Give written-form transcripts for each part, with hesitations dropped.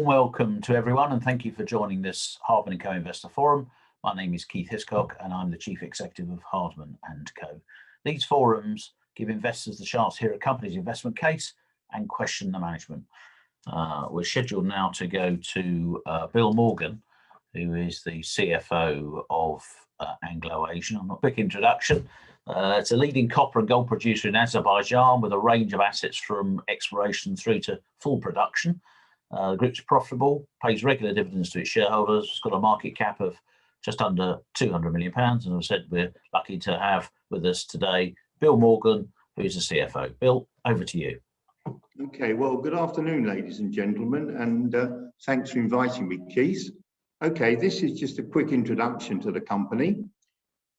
warm welcome to everyone and thank you for joining this Hardman & Co Investor Forum. My name is Keith Hiscock and I'm the Chief Executive of Hardman & Co. These forums give investors the chance to hear a company's investment case and question the management. We're scheduled now to go to Bill Morgan, who is the CFO of Anglo Asian. A quick introduction. It's a leading copper and gold producer in Azerbaijan with a range of assets from exploration through to full production. The group's profitable, pays regular dividends to its shareholders, it's got a market cap of just under £200 million. And as I said, we're lucky to have with us today Bill Morgan, who is the CFO. Bill, over to you. Okay, well, good afternoon, ladies and gentlemen, and thanks for inviting me, Keith. Okay, this is just a quick introduction to the company.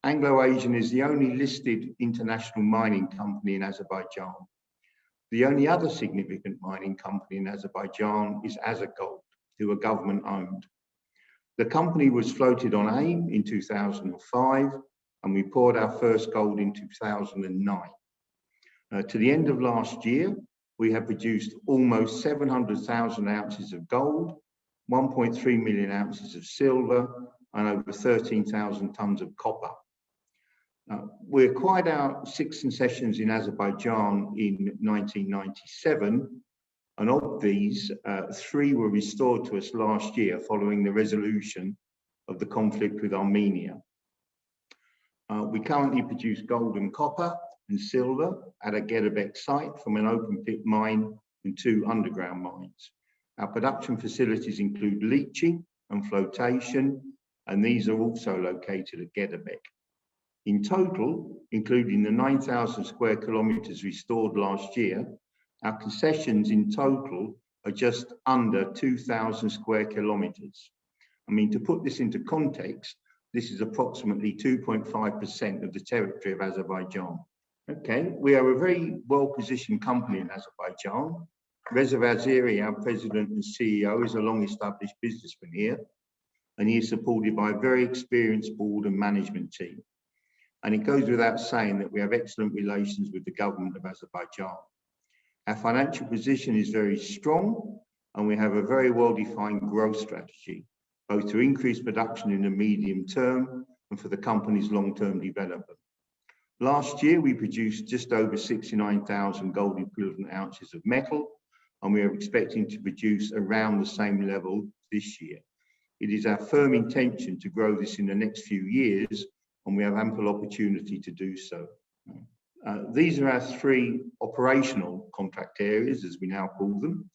Anglo Asian is the only listed international mining company in Azerbaijan. The only other significant mining company in Azerbaijan is Azergold, who are government-owned. The company was floated on AIM in 2005, and we poured our first gold in 2009. To the end of last year, we have produced almost 700,000 ounces of gold, 1.3 million ounces of silver, and over 13,000 tons of copper. We acquired our 6 concessions in Azerbaijan in 1997, and of these, 3 were restored to us last year following the resolution of the conflict with Armenia. We currently produce gold and copper and silver at a Gedabek site from an open pit mine and 2 underground mines. Our production facilities include leaching and flotation, and these are also located at Gedabek. In total, including the 9,000 square kilometres restored last year, our concessions in total are just under 2,000 square kilometres. I mean, to put this into context, this is approximately 2.5% of the territory of Azerbaijan. Okay, we are a very well-positioned company in Azerbaijan. Reza Vaziri, our president and CEO, is a long-established businessman here, and he is supported by a very experienced board and management team. And it goes without saying that we have excellent relations with the government of Azerbaijan. Our financial position is very strong, and we have a very well-defined growth strategy, both to increase production in the medium term and for the company's long-term development. Last year, we produced just over 69,000 gold equivalent ounces of metal, and we are expecting to produce around the same level this year. It is our firm intention to grow this in the next few years, and we have ample opportunity to do so. These are our 3 operational contract areas, as we now call them.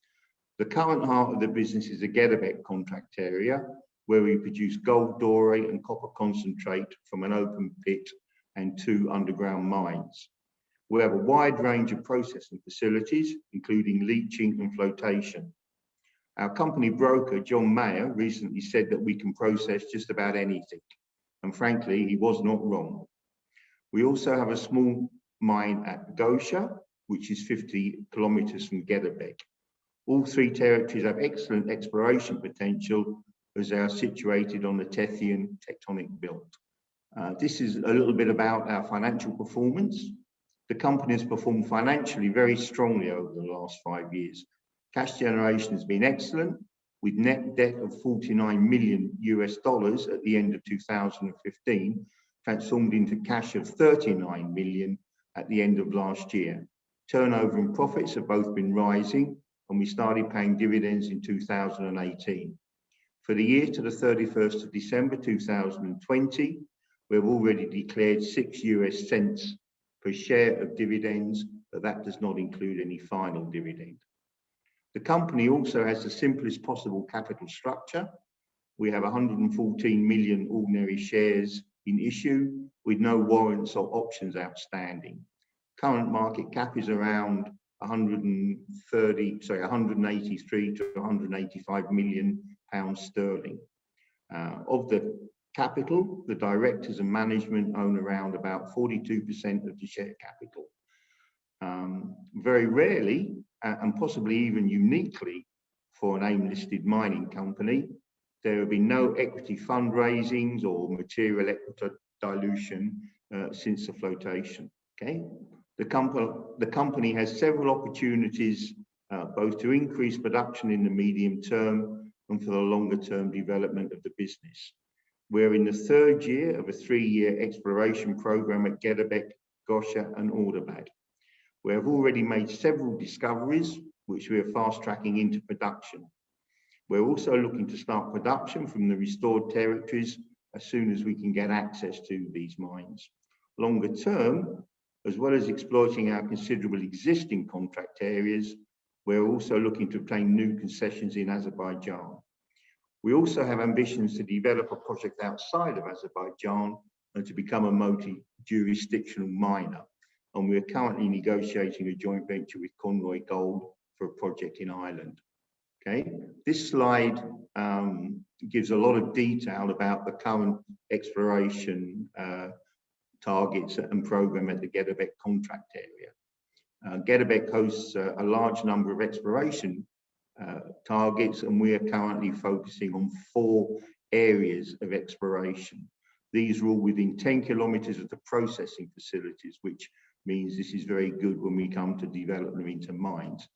The current heart of the business is the Gedabek contract area, where we produce gold doré and copper concentrate from an open pit and 2 underground mines. We have a wide range of processing facilities, including leaching and flotation. Our company broker, John Mayer, recently said that we can process just about anything. And frankly, he was not wrong. We also have a small mine at Gosha, which is 50 kilometres from Gedabek. All 3 territories have excellent exploration potential as they are situated on the Tethyan tectonic belt. This is a little bit about our financial performance. The company has performed financially very strongly over the last 5 years. Cash generation has been excellent, with net debt of $49 million at the end of 2015, transformed into cash of $39 million at the end of last year. Turnover and profits have both been rising, and we started paying dividends in 2018. For the year to the 31st of December 2020, we have already declared 6 US cents per share of dividends, but that does not include any final dividend. The company also has the simplest possible capital structure. We have 114 million ordinary shares in issue with no warrants or options outstanding. Current market cap is around 183 to 185 million pounds sterling. Of the capital, the directors and management own around about 42% of the share capital. Very rarely, and possibly even uniquely for an AIM-listed mining company, there have been no equity fundraisings or material equity dilution since the flotation. Okay, the company has several opportunities both to increase production in the medium term and for the longer term development of the business. We're in the third year of a 3-year exploration program at Gedabek, Gosha and Ordubad. We have already made several discoveries, which we are fast tracking into production. We're also looking to start production from the restored territories as soon as we can get access to these mines. Longer term, as well as exploiting our considerable existing contract areas, we're also looking to obtain new concessions in Azerbaijan. We also have ambitions to develop a project outside of Azerbaijan and to become a multi-jurisdictional miner. And we're currently negotiating a joint venture with Conroy Gold for a project in Ireland. Okay, this slide gives a lot of detail about the current exploration targets and program at the Gedabek contract area. Gedabek hosts a large number of exploration targets, and we are currently focusing on 4 areas of exploration. These are all within 10 kilometres of the processing facilities, which means this is very good when we come to develop them into mines.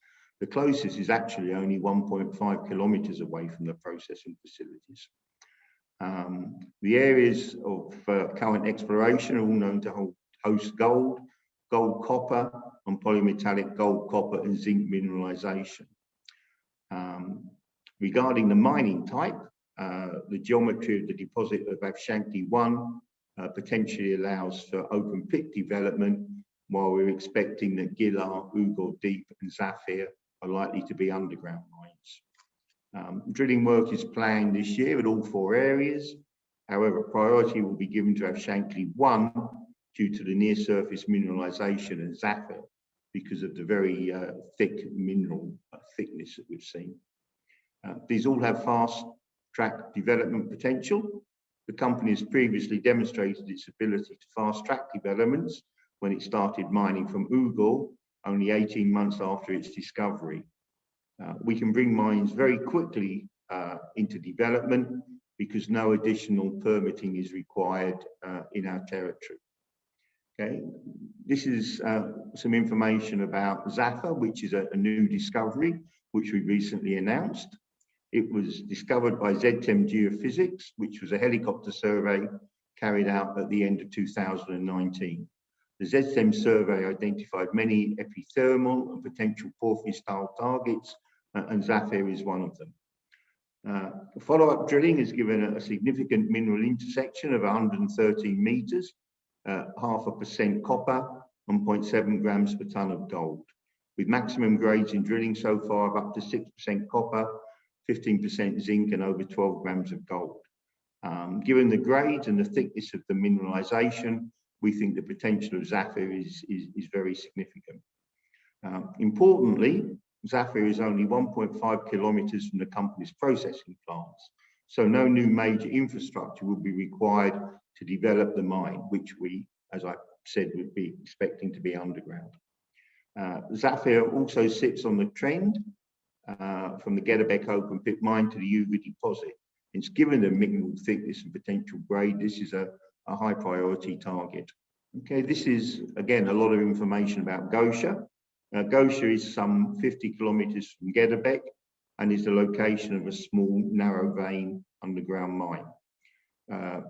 The closest is actually only 1.5 kilometres away from the processing facilities. The areas of current exploration are all known to host gold, gold copper, and polymetallic gold, copper, and zinc mineralisation. Regarding the mining type, the geometry of the deposit of Avshankly 1 potentially allows for open pit development, while we're expecting that Gilar, Ugor Deep, and Zafir are likely to be underground mines. Drilling work is planned this year at all 4 areas. However, priority will be given to Avshankly 1 due to the near surface mineralisation and Zafir because of the very thick mineral thickness that we've seen. These all have fast track development potential. The company has previously demonstrated its ability to fast track developments when it started mining from Ugor only 18 months after its discovery. We can bring mines very quickly into development because no additional permitting is required in our territory. Okay, this is some information about Zafer, which is a new discovery which we recently announced. It was discovered by ZTEM Geophysics, which was a helicopter survey carried out at the end of 2019. The ZTEM survey identified many epithermal and potential porphyry-style targets, and Zafir is one of them. Follow-up drilling has given a significant mineral intersection of 113 metres, 0.5% copper, and 0.7 grams per tonne of gold, with maximum grades in drilling so far of up to 6% copper, 15% zinc, and over 12 grams of gold. Given the grades and the thickness of the mineralisation, we think the potential of Zafir is very significant. Importantly, Zafir is only 1.5 kilometres from the company's processing plants, so no new major infrastructure will be required to develop the mine, which we, as I said, would be expecting to be underground. Zafir also sits on the trend from the Gedabek open pit mine to the Ugor deposit. It's given the mineral thickness and potential grade, this is a high priority target. Okay, this is again a lot of information about Gosha. Gosha is some 50 kilometres from Gedabek and is the location of a small narrow vein underground mine.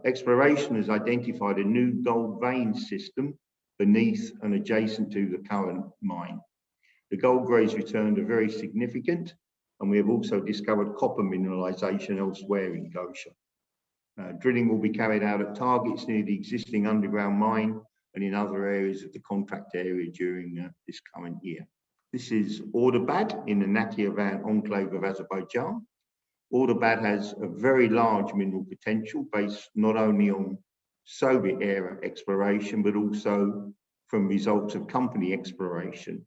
Exploration has identified a new gold vein system beneath and adjacent to the current mine. The gold grades returned are very significant, and we have also discovered copper mineralisation elsewhere in Gosha. Drilling will be carried out at targets near the existing underground mine and in other areas of the contract area during this current year. This is Ordubad in the Nakhchivan enclave of Azerbaijan. Ordubad has a very large mineral potential based not only on Soviet era exploration, but also from results of company exploration,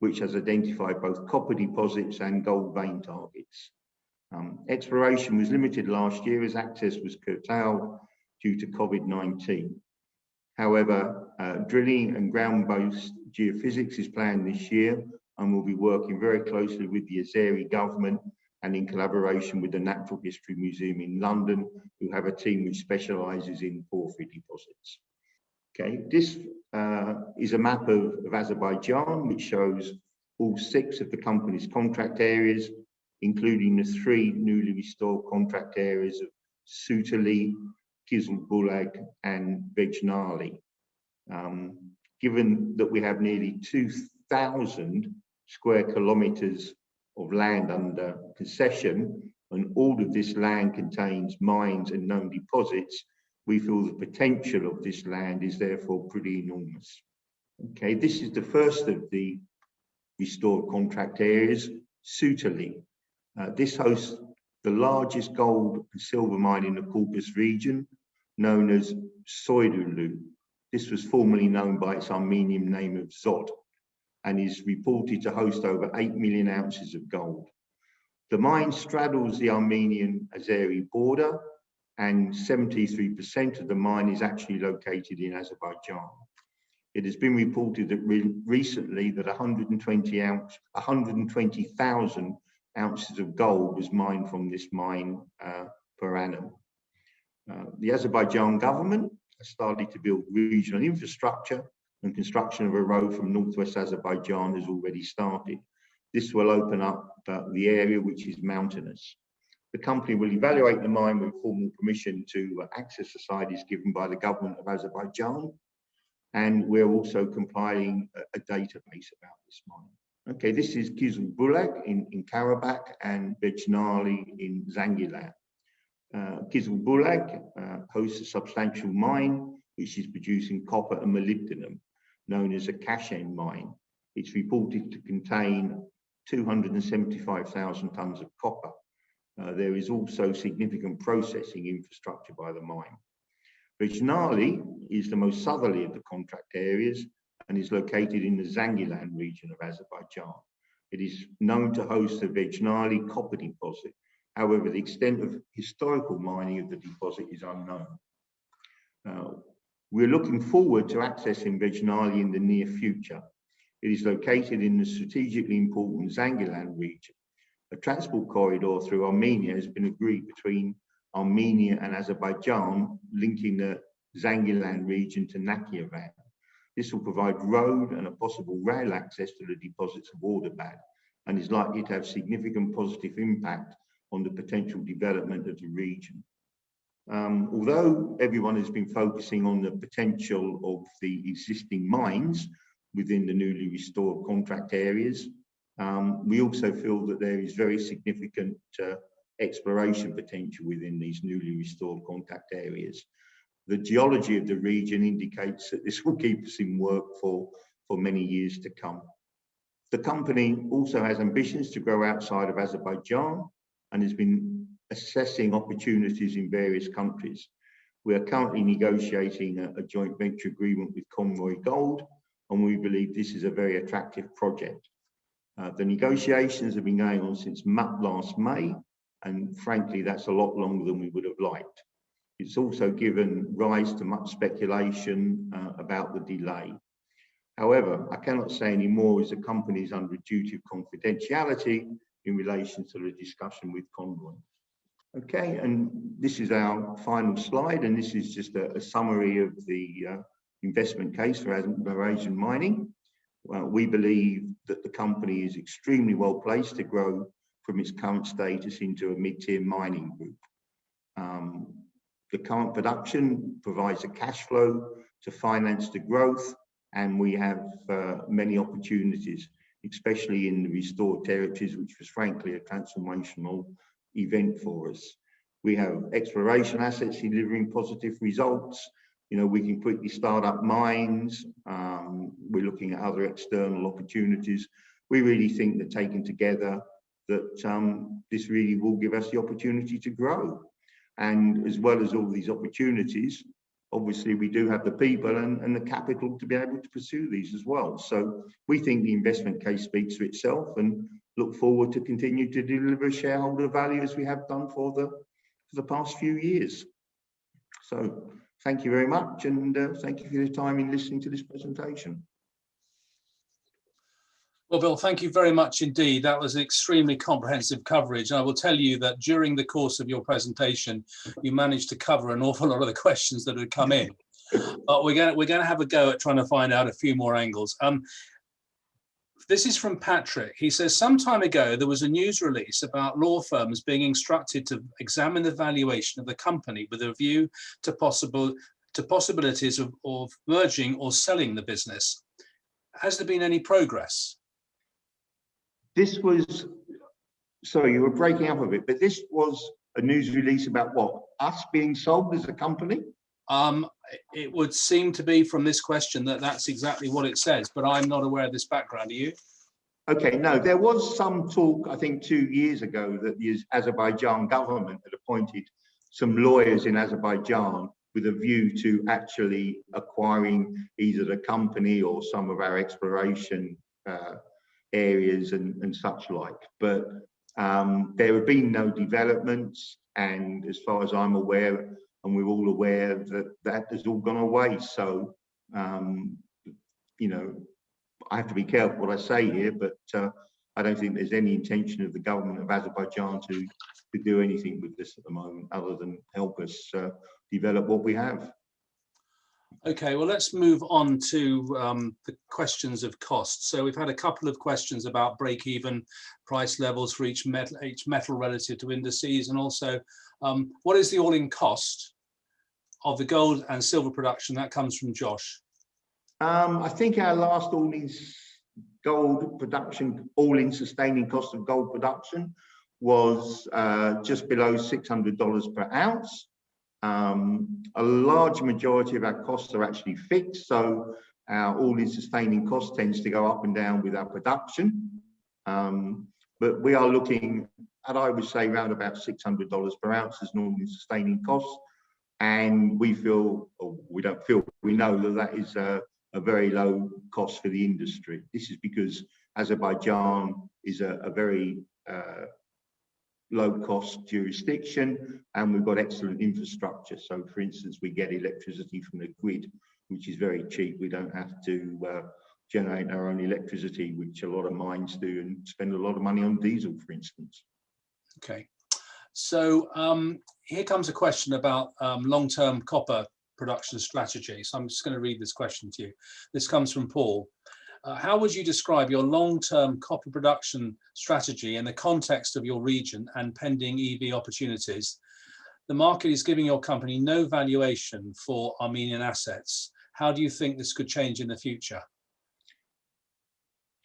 which has identified both copper deposits and gold vein targets. Exploration was limited last year as access was curtailed due to COVID-19. However, drilling and ground-based geophysics is planned this year, and we'll be working very closely with the Azeri government and in collaboration with the Natural History Museum in London, who have a team which specialises in porphyry deposits. Okay, this is a map of Azerbaijan, which shows all 6 of the company's contract areas, including the 3 newly restored contract areas of Soyulu, Kizzlebullag and Vejnali. Given that we have nearly 2,000 square kilometres of land under concession, and all of this land contains mines and known deposits, we feel the potential of this land is therefore pretty enormous. Okay, this is the first of the restored contract areas, Soyulu. This hosts the largest gold and silver mine in the Caucasus region, known as Soyulu. This was formerly known by its Armenian name of Zod, and is reported to host over 8 million ounces of gold. The mine straddles the Armenian-Azeri border, and 73% of the mine is actually located in Azerbaijan. It has been reported that recently that 120,000 ounces of gold was mined from this mine per annum. The Azerbaijan government has started to build regional infrastructure, and construction of a road from northwest Azerbaijan has already started. This will open up the area, which is mountainous. The company will evaluate the mine with formal permission to access the site is given by the government of Azerbaijan, and we're also compiling a database about this mine. Okay, this is Kizzlebullag in Karabakh and Vejnali in Zangilan. Kizzlebullag hosts a substantial mine which is producing copper and molybdenum, known as a Kashan mine. It's reported to contain 275,000 tonnes of copper. There is also significant processing infrastructure by the mine. Vejnali is the most southerly of the contract areas and is located in the Zangilan region of Azerbaijan. It is known to host the Vejnali copper deposit. However, the extent of historical mining of the deposit is unknown. We're looking forward to accessing Vejnali in the near future. It is located in the strategically important Zangilan region. A transport corridor through Armenia has been agreed between Armenia and Azerbaijan, linking the Zangilan region to Nakhchivan. This will provide road and a possible rail access to the deposits of Ordubad, and is likely to have significant positive impact on the potential development of the region. Although everyone has been focusing on the potential of the existing mines within the newly restored contract areas, we also feel that there is very significant exploration potential within these newly restored contract areas. The geology of the region indicates that this will keep us in work for many years to come. The company also has ambitions to grow outside of Azerbaijan and has been assessing opportunities in various countries. We are currently negotiating a joint venture agreement with Conroy Gold, and we believe this is a very attractive project. The negotiations have been going on since last May, and frankly, that's a lot longer than we would have liked. It's also given rise to much speculation about the delay. However, I cannot say any more as the company is under a duty of confidentiality in relation to the discussion with Conroy. Okay, and this is our final slide, and this is just a summary of the investment case for Anglo Asian mining. We believe that the company is extremely well placed to grow from its current status into a mid-tier mining group. The current production provides a cash flow to finance the growth, and we have many opportunities, especially in the restored territories, which was frankly a transformational event for us. We have exploration assets delivering positive results. You know, we can quickly start up mines. We're looking at other external opportunities. We really think that taken together, that this really will give us the opportunity to grow. And as well as all these opportunities, obviously we do have the people and the capital to be able to pursue these as well. So we think the investment case speaks for itself, and look forward to continue to deliver shareholder value as we have done for the past few years. So thank you very much, and thank you for your time in listening to this presentation. Well, Bill, thank you very much indeed. That was extremely comprehensive coverage. And I will tell you that during the course of your presentation, you managed to cover an awful lot of the questions that had come in. But we're going to have a go at trying to find out a few more angles. This is from Patrick. He says, some time ago, there was a news release about law firms being instructed to examine the valuation of the company with a view to possibilities of merging or selling the business. Has there been any progress? This was, sorry, you were breaking up a bit, but this was a news release about what? Us being sold as a company? It would seem to be from this question that that's exactly what it says, but I'm not aware of this background. Are you? Okay, no, there was some talk, I think 2 years ago, that the Azerbaijan government had appointed some lawyers in Azerbaijan with a view to actually acquiring either the company or some of our exploration areas and such like. But there have been no developments, and as far as I'm aware, and we're all aware, that has all gone away. So, you know, I have to be careful what I say here, but I don't think there's any intention of the government of Azerbaijan to do anything with this at the moment, other than help us develop what we have. Okay, well, let's move on to the questions of cost. So we've had a couple of questions about break-even price levels for each metal relative to indices, and also what is the all-in cost of the gold and silver production? That comes from Josh. I think our last all-in gold production, all-in sustaining cost of gold production was just below $600 per ounce. A large majority of our costs are actually fixed, so our all-in sustaining cost tends to go up and down with our production. But we are looking at, I would say, around about $600 per ounce as an all-in sustaining cost. And we feel, or we don't feel, we know that that is a very low cost for the industry. This is because Azerbaijan is a very low-cost jurisdiction, and we've got excellent infrastructure. So, for instance, we get electricity from the grid, which is very cheap. We don't have to generate our own electricity, which a lot of mines do, and spend a lot of money on diesel, for instance. Okay, so here comes a question about long-term copper production strategy. So I'm just going to read this question to you. This comes from Paul. How would you describe your long-term copper production strategy in the context of your region and pending EV opportunities? The market is giving your company no valuation for Armenian assets. How do you think this could change in the future?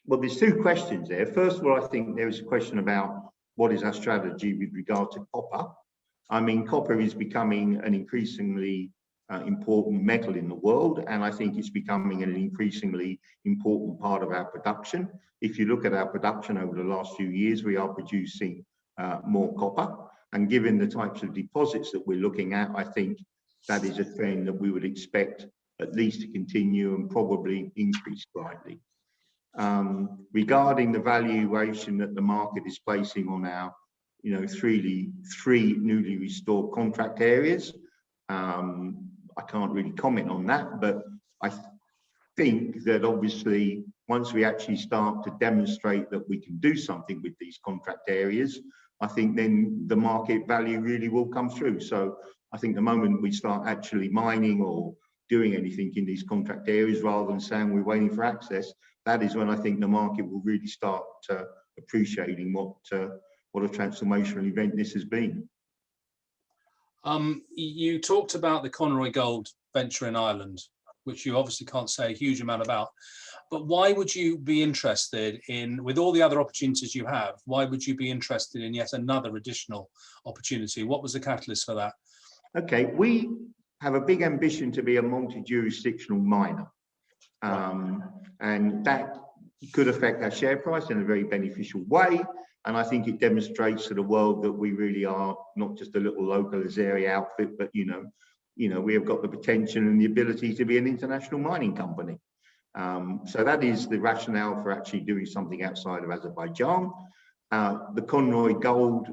Well, there's two questions there. First of all, I think there is a question about what is our strategy with regard to copper. I mean, copper is becoming an increasingly important metal in the world, and I think it's becoming an increasingly important part of our production. If you look at our production over the last few years, we are producing more copper, and given the types of deposits that we're looking at, I think that is a trend that we would expect at least to continue and probably increase slightly. Regarding the valuation that the market is placing on our, three newly restored contract areas, I can't really comment on that, but I think that obviously once we actually start to demonstrate that we can do something with these contract areas, I think then the market value really will come through. So I think the moment we start actually mining or doing anything in these contract areas, rather than saying we're waiting for access, that is when I think the market will really start appreciating what a transformational event this has been. You talked about the Conroy Gold venture in Ireland, which you obviously can't say a huge amount about, but why would you be interested in, with all the other opportunities you have, why would you be interested in yet another additional opportunity? What was the catalyst for that? Okay, we have a big ambition to be a multi-jurisdictional miner, and that could affect our share price in a very beneficial way. And I think it demonstrates to the world that we really are not just a little local Azeri outfit, but we have got the potential and the ability to be an international mining company. So that is the rationale for actually doing something outside of Azerbaijan. The Conroy Gold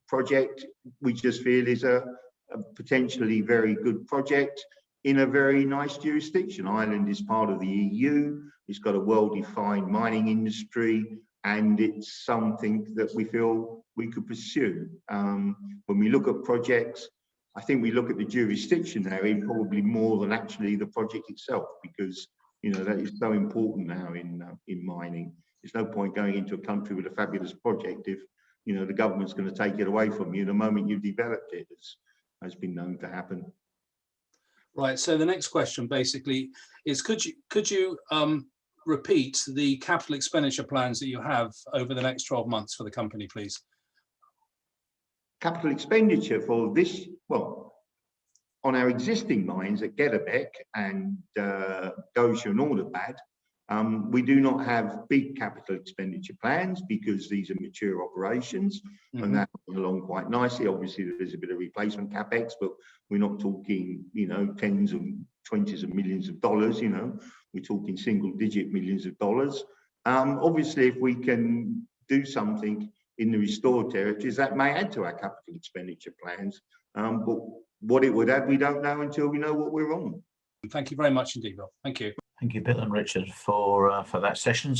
project, we just feel is a potentially very good project in a very nice jurisdiction. Ireland is part of the EU. It's got a well-defined mining industry, and it's something that we feel we could pursue. When we look at projects, I think we look at the jurisdiction area probably more than actually the project itself, because You know, that is so important now in mining. There's no point going into a country with a fabulous project if, you know, the government's going to take it away from you the moment you've developed it, as has been known to happen. Right. So the next question basically is, could you repeat the capital expenditure plans that you have over the next 12 months for the company, please? Capital expenditure for this, well, on our existing mines at Gedabek and Gosha and Ordubad, we do not have big capital expenditure plans because these are mature operations, and that's along quite nicely. Obviously, there's a bit of replacement capex, but we're not talking, you know, tens and 20s of millions of dollars. You know, we're talking single-digit millions of dollars. Obviously, if we can do something in the restored territories, that may add to our capital expenditure plans. But what it would add, we don't know until we know what we're on. Thank you very much indeed, Bill. Thank you. Thank you, Bill and Richard, for that session.